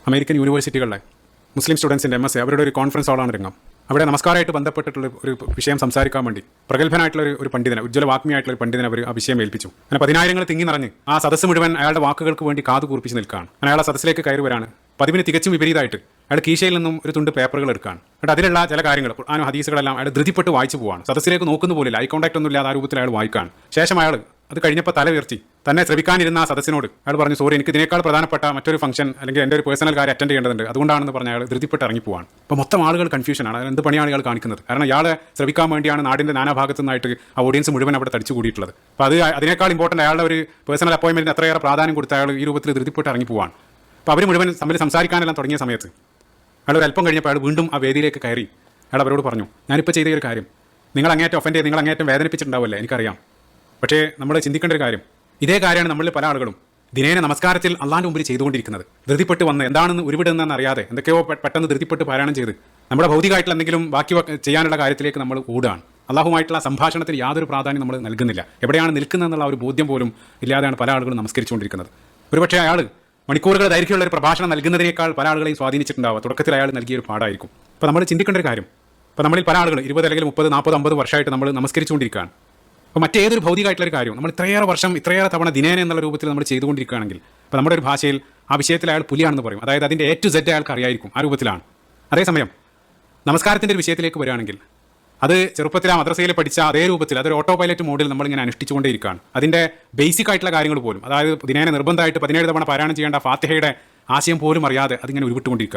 American യൂണിവേഴ്സിറ്റികളിലെ മുസ്ലിം സ്റ്റുഡൻസിൻ്റെ MSc അവരുടെ ഒരു conference ഹാളാണ് രംഗം. അവിടെ നമസ്കാരമായിട്ട് ബന്ധപ്പെട്ടിട്ടുള്ള ഒരു വിഷയം സംസാരിക്കാൻ വേണ്ടി പ്രഗത്ഭനായിട്ടുള്ള ഒരു പണ്ഡിതനെ, ഉജ്ജ്വല വാഗ്മിയായിട്ടുള്ള ഒരു പണ്ഡിതനെ അവർ ആ വിഷയം ഏൽപ്പിച്ചു. അങ്ങനെ 10,000 തിങ്ങി നിറഞ്ഞ് ആ സദസ്സ് മുഴുവൻ അയാളുടെ വാക്കുകൾക്ക് വേണ്ടി കാതു കൂർപ്പിച്ച് നിൽക്കുകയാണ്. അങ്ങനെ അയാളെ സദസ്സിലേക്ക് കയറി വരാണ്. പതിവിന് തികച്ചും വിപരീതമായിട്ട് അയാൾ കീശയിൽ നിന്നും ഒരു തുണ്ട് പേപ്പറുകൾ എടുക്കുകയാണ്. എന്നിട്ട് അതിലുള്ള ചില കാര്യങ്ങൾ, ഖുർആനും ഹദീസുകളെല്ലാം അയാൾ ധൃതിപ്പെട്ട് വായിച്ചു പോവാണ്. സദസ്സിലേക്ക് നോക്കുന്ന പോലില്ല, ഐ കോൺടാക്ട് ഒന്നും ഇല്ലാതെ ആ രൂപത്തിൽ അയാൾ വായിക്കുകയാണ്. ശേഷം അയാൾ അത് കഴിഞ്ഞപ്പോൾ തല ഉയർത്തി തന്നെ ശ്രമിക്കാനിരുന്ന ആ സദസ്സിനോട് അയാൾ പറഞ്ഞു, സോറി, എനിക്ക് ഇതിനേക്കാൾ പ്രധാനപ്പെട്ട മറ്റൊരു ഫംഗ്ഷൻ അല്ലെങ്കിൽ എൻ്റെ ഒരു പേഴ്സണൽ കാര്യം അറ്റൻഡ് ചെയ്യേണ്ടതുണ്ട്, അതുകൊണ്ടാണെന്ന് പറഞ്ഞ അയാൾ ധൃതിപ്പെട്ട് ഇറങ്ങിപ്പോവാണ്. അപ്പോൾ മൊത്തം ആളുകൾ കൺഫ്യൂഷനാണ്, എന്ത് പണിയാണ് ഇയാൾ കാണിക്കുന്നത്? കാരണം ഇയാളെ ശ്രമിക്കാൻ വേണ്ടിയാണ് നാടിൻ്റെ നാനാഭാഗത്തു നിന്നായിട്ട് ആ ഓഡിയൻസ് മുഴുവൻ അവിടെ തടിച്ചു കൂടിയിട്ടുള്ളത്. അപ്പോൾ അതിനേക്കാൾ ഇമ്പോർട്ടൻ്റ് അയാളുടെ ഒരു പേഴ്സണൽ അപ്പോയിൻമെൻറ്റിന് അത്രയേറെ പ്രാധാന്യം കൊടുത്ത അയാൾ ഈ രൂപത്തിൽ ധൃതിപ്പെട്ട് ഇറങ്ങിപ്പോവാണ്. അപ്പോൾ അവർ മുഴുവൻ തമ്മിൽ സംസാരിക്കാനെല്ലാം തുടങ്ങിയ സമയത്ത് അയാൾ ഒരു അല്പം കഴിഞ്ഞപ്പോൾ അയാൾ വീണ്ടും ആ വേദിയിലേക്ക് കയറി അയാൾ അവരോട് പറഞ്ഞു, ഞാനിപ്പോൾ ചെയ്ത ഒരു കാര്യം നിങ്ങൾ അങ്ങേറ്റം ഒഫൻഡ് ചെയ്ത് നിങ്ങൾ അങ്ങേറ്റം വേദനിപ്പിച്ചിട്ടുണ്ടാവില്ലേ, എനിക്കറിയാം. പക്ഷേ നമ്മൾ ചിന്തിക്കേണ്ട ഒരു കാര്യം, ഇതേ കാര്യമാണ് നമ്മളിൽ പല ആളുകളും ദിനേന നമസ്കാരത്തിൽ അള്ളാൻ്റെ മുമ്പിൽ ചെയ്തുകൊണ്ടിരിക്കുന്നത്. ധൃതിപ്പെട്ട് വന്ന് എന്താണെന്ന് ഉരുവിടുന്നതെന്ന് അറിയാതെ എന്തൊക്കെയോ പെട്ടെന്ന് ധൃതിപ്പെട്ട് പാരായണം ചെയ്ത് നമ്മുടെ ഭൗതികമായിട്ടുള്ള എന്തെങ്കിലും ബാക്കി ചെയ്യാനുള്ള കാര്യത്തിലേക്ക് നമ്മൾ ഓടുകയാണ്. അള്ളാഹുമായിട്ടുള്ള സംഭാഷണത്തിൽ യാതൊരു പ്രാധാന്യം നമ്മൾ നൽകുന്നില്ല. എവിടെയാണ് നിൽക്കുന്നതെന്നുള്ള ഒരു ബോധ്യം പോലും ഇല്ലാതെയാണ് പല ആളുകളും നമസ്കരിച്ചുകൊണ്ടിരിക്കുന്നത്. ഒരുപക്ഷേ അയാൾ മണിക്കൂറുകൾ ദൈർഘ്യമുള്ള ഒരു പ്രഭാഷണം നൽകുന്നതിനേക്കാൾ പല ആളുകളെയും സ്വാധീനിച്ചിട്ടുണ്ടാവുക തുടക്കത്തിൽ അയാൾ നൽകിയൊരു പാഠമായിരിക്കും. അപ്പോൾ നമ്മൾ ചിന്തിക്കേണ്ട ഒരു കാര്യം, ഇപ്പോൾ നമ്മളിൽ പല ആളുകൾ 20 അല്ലെങ്കിൽ 30, 40, 50 വർഷമായിട്ട് നമ്മൾ നമസ്കരിച്ചുകൊണ്ടിരിക്കുകയാണ്. അപ്പോൾ മറ്റേതൊരു ഭൗതികമായിട്ടുള്ളൊരു കാര്യം നമ്മൾ ഇത്രയേറെ വർഷം ഇത്രയേറെ തവണ ദിനേന എന്നുള്ള രൂപത്തിൽ നമ്മൾ ചെയ്തുകൊണ്ടിരിക്കുകയാണെങ്കിൽ, അപ്പോൾ നമ്മുടെ ഒരു ഭാഷയിൽ ആ വിഷയത്തിൽ അയാൾ പുലിയാണെന്ന് പറയും. അതായത് അതിൻ്റെ A to Z അയാൾക്ക് അറിയായിരിക്കും, ആ രൂപത്തിലാണ്. അതേസമയം നമസ്കാരത്തിൻ്റെ ഒരു വിഷയത്തിലേക്ക് വരികയാണെങ്കിൽ അത് ചെറുപ്പത്തിൽ ആ മദ്രസയിൽ പഠിച്ച അതേ രൂപത്തിൽ അതൊരു ഓട്ടോ പൈലറ്റ് മോഡിൽ നമ്മളിങ്ങനെ അനുഷ്ഠിച്ചുകൊണ്ടേയിരിക്കുകയാണ്. അതിൻ്റെ ബേസിക് ആയിട്ടുള്ള കാര്യങ്ങൾ പോലും, അതായത് ദിനേന നിർബന്ധമായിട്ട് 17 തവണ പാരായണം ചെയ്യേണ്ട ഫാത്തിഹയുടെ ആശയം പോലും അറിയാതെ അതിങ്ങനെ ഉരുവിട്ടുകൊണ്ടിരിക്കുക.